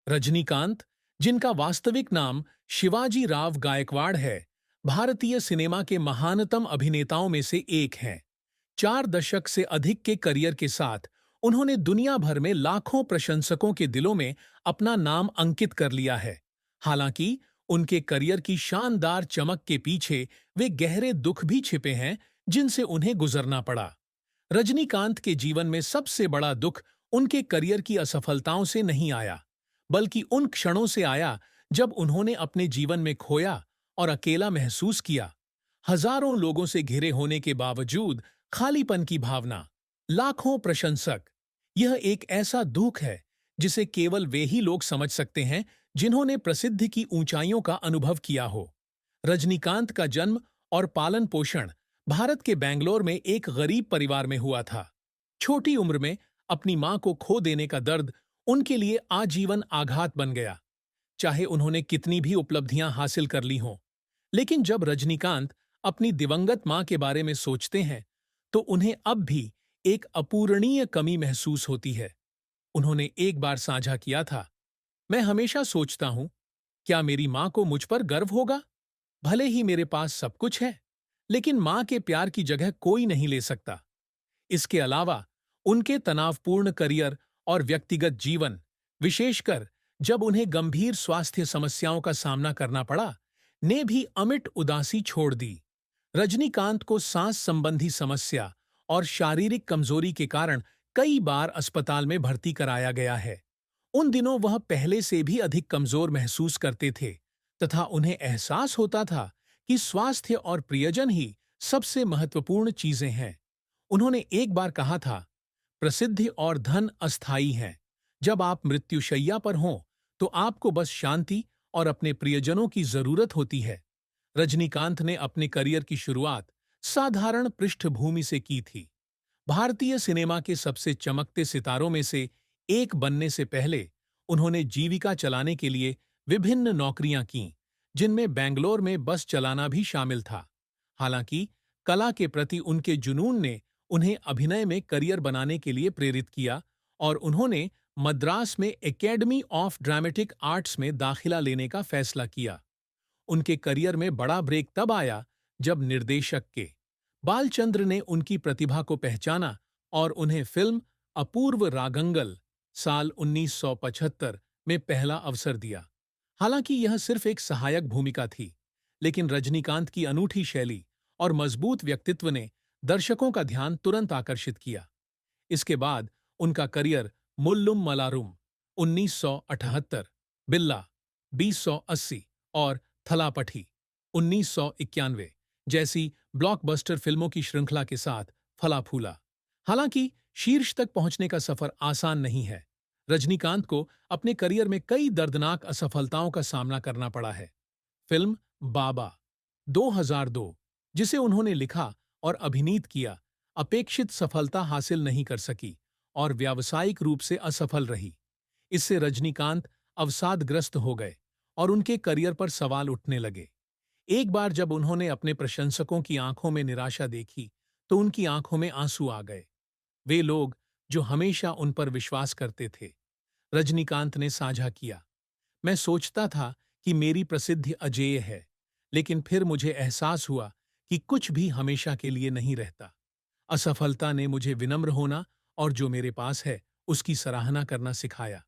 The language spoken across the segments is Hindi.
रजनीकांत, जिनका वास्तविक नाम शिवाजी राव गायकवाड़ है, भारतीय सिनेमा के महानतम अभिनेताओं में से एक हैं। 4 दशक से अधिक के करियर के साथ उन्होंने दुनिया भर में लाखों प्रशंसकों के दिलों में अपना नाम अंकित कर लिया है। हालांकि उनके करियर की शानदार चमक के पीछे वे गहरे दुख भी छिपे हैं, जिनसे उन्हें गुजरना पड़ा। रजनीकांत के जीवन में सबसे बड़ा दुख उनके करियर की असफलताओं से नहीं आया, बल्कि उन क्षणों से आया जब उन्होंने अपने जीवन में खोया और अकेला महसूस किया। हजारों लोगों से घिरे होने के बावजूद खालीपन की भावना, लाखों प्रशंसक, यह एक ऐसा दुख है जिसे केवल वे ही लोग समझ सकते हैं जिन्होंने प्रसिद्धि की ऊंचाइयों का अनुभव किया हो। रजनीकांत का जन्म और पालन पोषण भारत के बेंगलोर में एक गरीब परिवार में हुआ था। छोटी उम्र में अपनी मां को खो देने का दर्द उनके लिए आजीवन आघात बन गया, चाहे उन्होंने कितनी भी उपलब्धियां हासिल कर ली हों। लेकिन जब रजनीकांत अपनी दिवंगत मां के बारे में सोचते हैं, तो उन्हें अब भी एक अपूरणीय कमी महसूस होती है। उन्होंने एक बार साझा किया था, मैं हमेशा सोचता हूं, क्या मेरी मां को मुझ पर गर्व होगा? भले ही मेरे पास सब कुछ है, लेकिन मां के प्यार की जगह कोई नहीं ले सकता। इसके अलावा उनके तनावपूर्ण करियर और व्यक्तिगत जीवन, विशेषकर जब उन्हें गंभीर स्वास्थ्य समस्याओं का सामना करना पड़ा, ने भी अमिट उदासी छोड़ दी। रजनीकांत को सांस संबंधी समस्या और शारीरिक कमजोरी के कारण कई बार अस्पताल में भर्ती कराया गया है। उन दिनों वह पहले से भी अधिक कमजोर महसूस करते थे तथा उन्हें एहसास होता था कि स्वास्थ्य और प्रियजन ही सबसे महत्वपूर्ण चीजें हैं। उन्होंने एक बार कहा था, प्रसिद्धि और धन अस्थायी हैं। जब आप मृत्युशैया पर हों, तो आपको बस शांति और अपने प्रियजनों की जरूरत होती है। रजनीकांत ने अपने करियर की शुरुआत साधारण पृष्ठभूमि से की थी। भारतीय सिनेमा के सबसे चमकते सितारों में से एक बनने से पहले उन्होंने जीविका चलाने के लिए विभिन्न नौकरियां कीं, जिनमें बेंगलोर में बस चलाना भी शामिल था। हालांकि कला के प्रति उनके जुनून ने उन्हें अभिनय में करियर बनाने के लिए प्रेरित किया और उन्होंने मद्रास में एकेडमी ऑफ ड्रामेटिक आर्ट्स में दाखिला लेने का फैसला किया। उनके करियर में बड़ा ब्रेक तब आया जब निर्देशक के बालचंद्र ने उनकी प्रतिभा को पहचाना और उन्हें फिल्म अपूर्व रागंगल साल 1975 में पहला अवसर दिया। हालांकि यह सिर्फ एक सहायक भूमिका थी, लेकिन रजनीकांत की अनूठी शैली और मजबूत व्यक्तित्व ने दर्शकों का ध्यान तुरंत आकर्षित किया। इसके बाद उनका करियर मुल्लुम मलारुम 1978, बिल्ला 2080 और थलापठी 1991 जैसी ब्लॉकबस्टर फिल्मों की श्रृंखला के साथ फला फूला। हालांकि शीर्ष तक पहुंचने का सफर आसान नहीं है। रजनीकांत को अपने करियर में कई दर्दनाक असफलताओं का सामना करना पड़ा है। फिल्म बाबा 2002, जिसे उन्होंने लिखा और अभिनीत किया, अपेक्षित सफलता हासिल नहीं कर सकी और व्यावसायिक रूप से असफल रही। इससे रजनीकांत अवसादग्रस्त हो गए और उनके करियर पर सवाल उठने लगे। एक बार जब उन्होंने अपने प्रशंसकों की आंखों में निराशा देखी, तो उनकी आंखों में आंसू आ गए। वे लोग जो हमेशा उन पर विश्वास करते थे। रजनीकांत ने साझा किया, मैं सोचता था कि मेरी प्रसिद्धि अजेय है, लेकिन फिर मुझे एहसास हुआ कि कुछ भी हमेशा के लिए नहीं रहता। असफलता ने मुझे विनम्र होना और जो मेरे पास है उसकी सराहना करना सिखाया।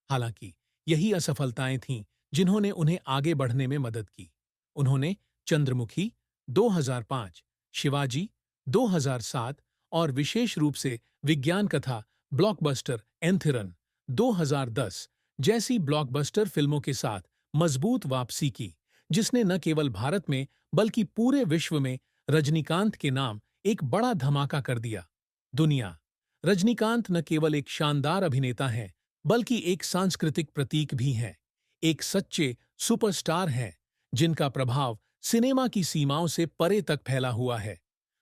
हालांकि यही असफलताएं थीं जिन्होंने उन्हें आगे बढ़ने में मदद की। उन्होंने चंद्रमुखी 2005, शिवाजी 2007 और विशेष रूप से विज्ञान कथा ब्लॉकबस्टर एंथिरन 2010 जैसी ब्लॉकबस्टर फिल्मों के साथ मजबूत वापसी की, जिसने न केवल भारत में बल्कि पूरे विश्व में रजनीकांत के नाम एक बड़ा धमाका कर दिया। दुनिया, रजनीकांत न केवल एक शानदार अभिनेता हैं, बल्कि एक सांस्कृतिक प्रतीक भी हैं। एक सच्चे सुपरस्टार हैं जिनका प्रभाव सिनेमा की सीमाओं से परे तक फैला हुआ है।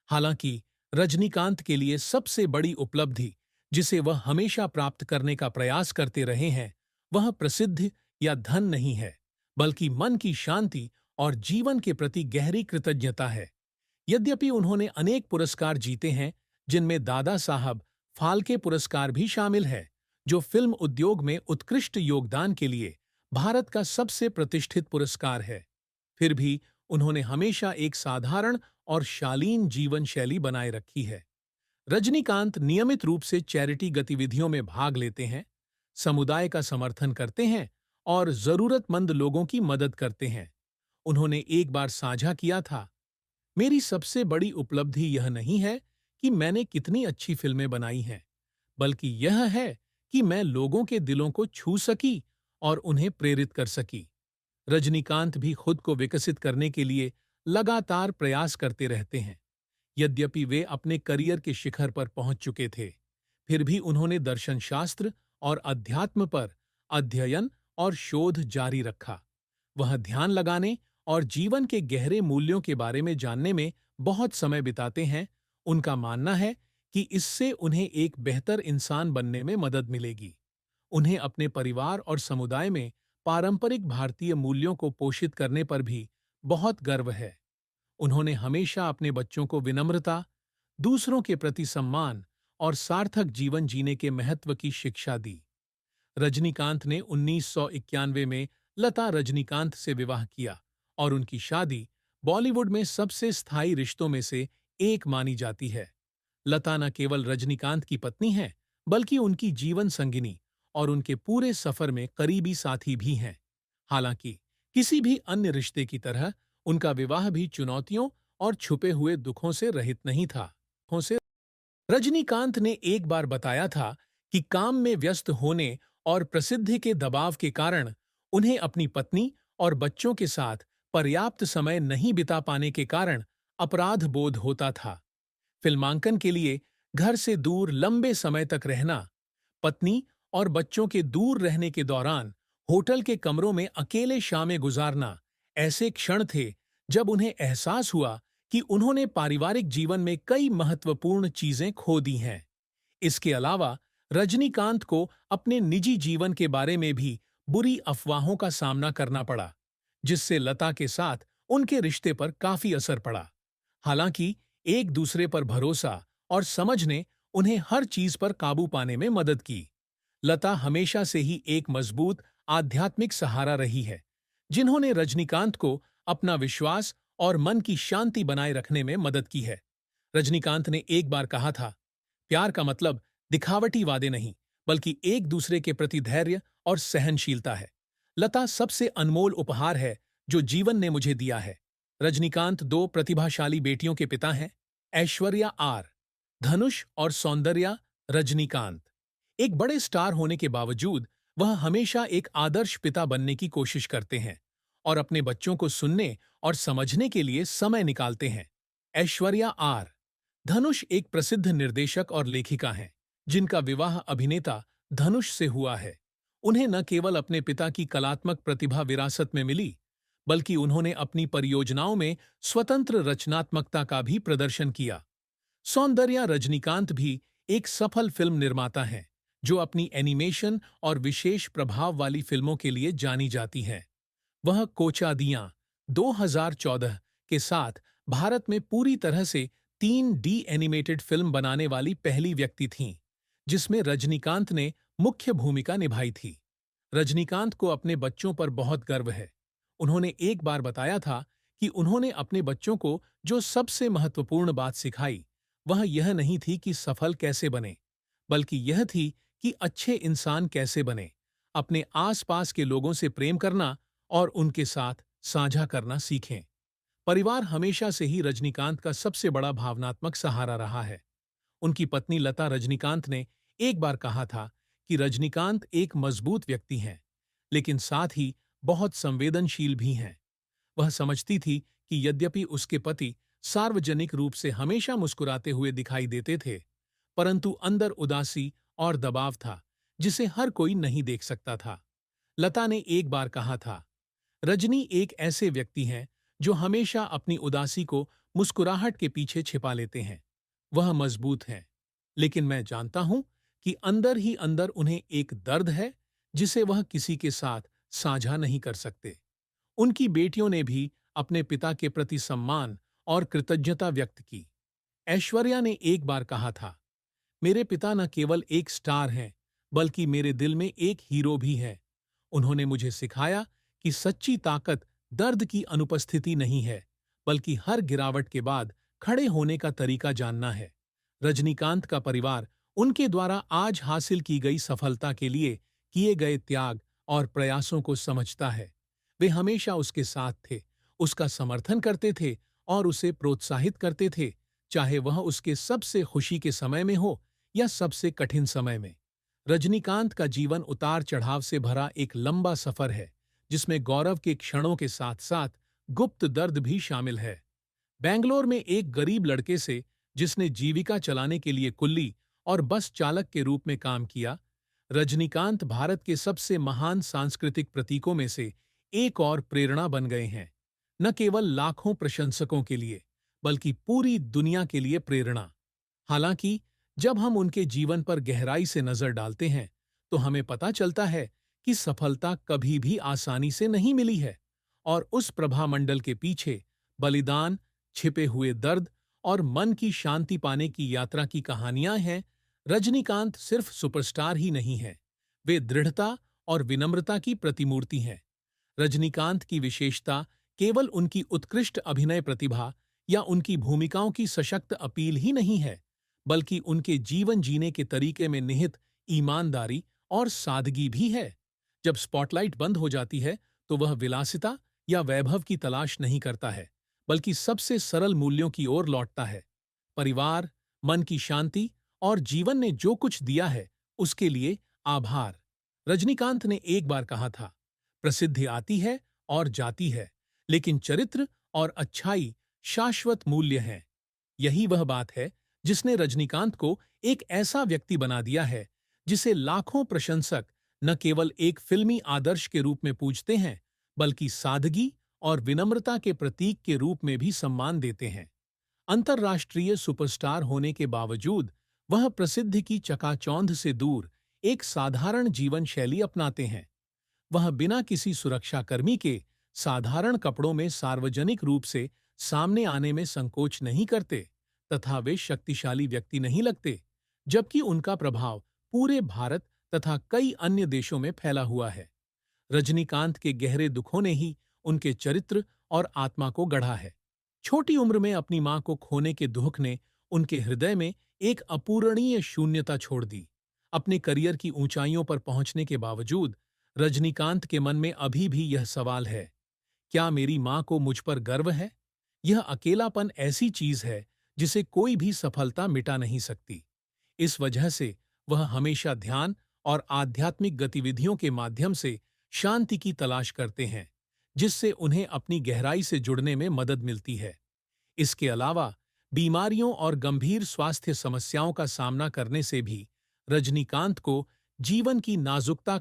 हालांकि रजनीकांत के लिए सबसे बड़ी उपलब्धि जिसे वह हमेशा प्राप्त करने का प्रयास करते रहे हैं, वह प्रसिद्धि या धन नहीं है, बल्कि मन की शांति और जीवन के प्रति गहरी कृतज्ञता है। यद्यपि उन्होंने अनेक पुरस्कार जीते हैं, जिनमें दादा साहब फाल्के पुरस्कार भी शामिल है, जो फिल्म उद्योग में उत्कृष्ट योगदान के लिए भारत का सबसे प्रतिष्ठित पुरस्कार है। फिर भी उन्होंने हमेशा एक साधारण और शालीन जीवन शैली बनाए रखी है। रजनीकांत नियमित रूप से चैरिटी गतिविधियों में भाग लेते हैं, समुदाय का समर्थन करते हैं और जरूरतमंद लोगों की मदद करते हैं। उन्होंने एक बार साझा किया था, मेरी सबसे बड़ी उपलब्धि यह नहीं है कि मैंने कितनी अच्छी फिल्में बनाई हैं, बल्कि यह है कि मैं लोगों के दिलों को छू सकी और उन्हें प्रेरित कर सकी। रजनीकांत भी खुद को विकसित करने के लिए लगातार प्रयास करते रहते हैं। यद्यपि वे अपने करियर के शिखर पर पहुंच चुके थे, फिर भी उन्होंने दर्शनशास्त्र और अध्यात्म पर अध्ययन और शोध जारी रखा। वह ध्यान लगाने और जीवन के गहरे मूल्यों के बारे में जानने में बहुत समय बिताते हैं। उनका मानना है कि इससे उन्हें एक बेहतर इंसान बनने में मदद मिलेगी। उन्हें अपने परिवार और समुदाय में पारंपरिक भारतीय मूल्यों को पोषित करने पर भी बहुत गर्व है। उन्होंने हमेशा अपने बच्चों को विनम्रता, दूसरों के प्रति सम्मान और सार्थक जीवन जीने के महत्व की शिक्षा दी। रजनीकांत ने 1991 में लता रजनीकांत से विवाह किया और उनकी शादी बॉलीवुड में सबसे स्थायी रिश्तों में से एक मानी जाती है। लता न केवल रजनीकांत की पत्नी हैं, बल्कि उनकी जीवन संगिनी और उनके पूरे सफर में करीबी साथी भी हैं। हालांकि किसी भी अन्य रिश्ते की तरह उनका विवाह भी चुनौतियों और छुपे हुए दुखों से रहित नहीं था। रजनीकांत ने एक बार बताया था कि काम में व्यस्त होने और प्रसिद्धि के दबाव के कारण उन्हें अपनी पत्नी और बच्चों के साथ पर्याप्त समय नहीं बिता पाने के कारण अपराध बोध होता था। फिल्मांकन के लिए घर से दूर लंबे समय तक रहना, पत्नी और बच्चों के दूर रहने के दौरान होटल के कमरों में अकेले शामें गुजारना ऐसे क्षण थे जब उन्हें एहसास हुआ कि उन्होंने पारिवारिक जीवन में कई महत्वपूर्ण चीजें खो दी हैं। इसके अलावा रजनीकांत को अपने निजी जीवन के बारे में भी बुरी अफवाहों का सामना करना पड़ा, जिससे लता के साथ उनके रिश्ते पर काफी असर पड़ा। हालांकि एक दूसरे पर भरोसा और समझ ने उन्हें हर चीज पर काबू पाने में मदद की। लता हमेशा से ही एक मजबूत आध्यात्मिक सहारा रही है, जिन्होंने रजनीकांत को अपना विश्वास और मन की शांति बनाए रखने में मदद की है। रजनीकांत ने एक बार कहा था, प्यार का मतलब दिखावटी वादे नहीं, बल्कि एक दूसरे के प्रति धैर्य और सहनशीलता है। लता सबसे अनमोल उपहार है जो जीवन ने मुझे दिया है। रजनीकांत दो प्रतिभाशाली बेटियों के पिता हैं, ऐश्वर्या आर, धनुष और सौंदर्या रजनीकांत। एक बड़े स्टार होने के बावजूद वह हमेशा एक आदर्श पिता बनने की कोशिश करते हैं और अपने बच्चों को सुनने और समझने के लिए समय निकालते हैं। ऐश्वर्या आर, धनुष एक प्रसिद्ध निर्देशक और लेखिका हैं, जिनका विवाह अभिनेता धनुष से हुआ है। उन्हें न केवल अपने पिता की कलात्मक प्रतिभा विरासत में मिली, बल्कि उन्होंने अपनी परियोजनाओं में स्वतंत्र रचनात्मकता का भी प्रदर्शन किया। सौंदर्या रजनीकांत भी एक सफल फिल्म निर्माता हैं, जो अपनी एनिमेशन और विशेष प्रभाव वाली फिल्मों के लिए जानी जाती हैं। वह कोचादियां 2014 के साथ भारत में पूरी तरह से 3D एनिमेटेड फिल्म बनाने वाली पहली व्यक्ति थीं, जिसमें रजनीकांत ने मुख्य भूमिका निभाई थी। रजनीकांत को अपने बच्चों पर बहुत गर्व है। उन्होंने एक बार बताया था कि उन्होंने अपने बच्चों को जो सबसे महत्वपूर्ण बात सिखाई, वह यह नहीं थी कि सफल कैसे बने, बल्कि यह थी कि अच्छे इंसान कैसे बने। अपने आसपास के लोगों से प्रेम करना और उनके साथ साझा करना सीखें। परिवार हमेशा से ही रजनीकांत का सबसे बड़ा भावनात्मक सहारा रहा है। उनकी पत्नी लता रजनीकांत ने एक बार कहा था कि रजनीकांत एक मजबूत व्यक्ति हैं, लेकिन साथ ही बहुत संवेदनशील भी हैं। वह समझती थी कि यद्यपि उसके पति सार्वजनिक रूप से हमेशा मुस्कुराते हुए दिखाई देते थे, परंतु अंदर उदासी और दबाव था, जिसे हर कोई नहीं देख सकता था। लता ने एक बार कहा था, रजनी एक ऐसे व्यक्ति हैं जो हमेशा अपनी उदासी को मुस्कुराहट के पीछे छिपा लेते हैं। वह मजबूत हैं, लेकिन मैं जानता हूं कि अंदर ही अंदर उन्हें एक दर्द है जिसे वह किसी के साथ साझा नहीं कर सकते। उनकी बेटियों ने भी अपने पिता के प्रति सम्मान और कृतज्ञता व्यक्त की। ऐश्वर्या ने एक बार कहा था, मेरे पिता न केवल एक स्टार हैं, बल्कि मेरे दिल में एक हीरो भी है। उन्होंने मुझे सिखाया कि सच्ची ताकत दर्द की अनुपस्थिति नहीं है, बल्कि हर गिरावट के बाद खड़े होने का तरीका जानना है। रजनीकांत का परिवार उनके द्वारा आज हासिल की गई सफलता के लिए किए गए त्याग और प्रयासों को समझता है। वे हमेशा उसके साथ थे, उसका समर्थन करते थे और उसे प्रोत्साहित करते थे, चाहे वह उसके सबसे खुशी के समय में हो या सबसे कठिन समय में। रजनीकांत का जीवन उतार चढ़ाव से भरा एक लंबा सफर है, जिसमें गौरव के क्षणों के साथ साथ गुप्त दर्द भी शामिल है। बेंगलोर में एक गरीब लड़के से, जिसने जीविका चलाने के लिए कुल्ली और बस चालक के रूप में काम किया, रजनीकांत भारत के सबसे महान सांस्कृतिक प्रतीकों में से एक और प्रेरणा बन गए हैं। न केवल लाखों प्रशंसकों के लिए, बल्कि पूरी दुनिया के लिए प्रेरणा। हालांकि जब हम उनके जीवन पर गहराई से नजर डालते हैं, तो हमें पता चलता है कि सफलता कभी भी आसानी से नहीं मिली है और उस प्रभामंडल के पीछे बलिदान, छिपे हुए दर्द और मन की शांति पाने की यात्रा की कहानियां हैं। रजनीकांत सिर्फ सुपरस्टार ही नहीं हैं, वे दृढ़ता और विनम्रता की प्रतिमूर्ति हैं। रजनीकांत की विशेषता केवल उनकी उत्कृष्ट अभिनय प्रतिभा या उनकी भूमिकाओं की सशक्त अपील ही नहीं है, बल्कि उनके जीवन जीने के तरीके में निहित ईमानदारी और सादगी भी है। जब स्पॉटलाइट बंद हो जाती है, तो वह विलासिता या वैभव की तलाश नहीं करता है, बल्कि सबसे सरल मूल्यों की ओर लौटता है। परिवार, मन की शांति और जीवन ने जो कुछ दिया है, उसके लिए आभार। रजनीकांत ने एक बार कहा था, प्रसिद्धि आती है और जाती है, लेकिन चरित्र और अच्छाई शाश्वत मूल्य हैं। यही वह बात है जिसने रजनीकांत को एक ऐसा व्यक्ति बना दिया है, जिसे लाखों प्रशंसक न केवल एक फिल्मी आदर्श के रूप में पूजते हैं, बल्कि सादगी और विनम्रता के प्रतीक के रूप में भी सम्मान देते हैं। अंतर्राष्ट्रीय सुपरस्टार होने के बावजूद वह प्रसिद्धि की चकाचौंध से दूर एक साधारण जीवन शैली अपनाते हैं। वह बिना किसी सुरक्षाकर्मी के साधारण कपड़ों में सार्वजनिक रूप से सामने आने में संकोच नहीं करते, तथा वे शक्तिशाली व्यक्ति नहीं लगते, जबकि उनका प्रभाव पूरे भारत तथा कई अन्य देशों में फैला हुआ है। रजनीकांत के गहरे दुखों ने ही उनके चरित्र और आत्मा को गढ़ा है। छोटी उम्र में अपनी मां को खोने के दुख ने उनके हृदय में एक अपूरणीय शून्यता छोड़ दी। अपने करियर की ऊंचाइयों पर पहुंचने के बावजूद रजनीकांत के मन में अभी भी यह सवाल है, क्या मेरी मां को मुझ पर गर्व है? यह अकेलापन ऐसी चीज है जिसे कोई भी सफलता मिटा नहीं सकती। इस वजह से वह हमेशा ध्यान और आध्यात्मिक गतिविधियों के माध्यम से शांति की तलाश करते हैं, जिससे उन्हें अपनी गहराई से जुड़ने में मदद मिलती है। इसके अलावा बीमारियों और गंभीर स्वास्थ्य समस्याओं का सामना करने से भी रजनीकांत को जीवन की नाजुकता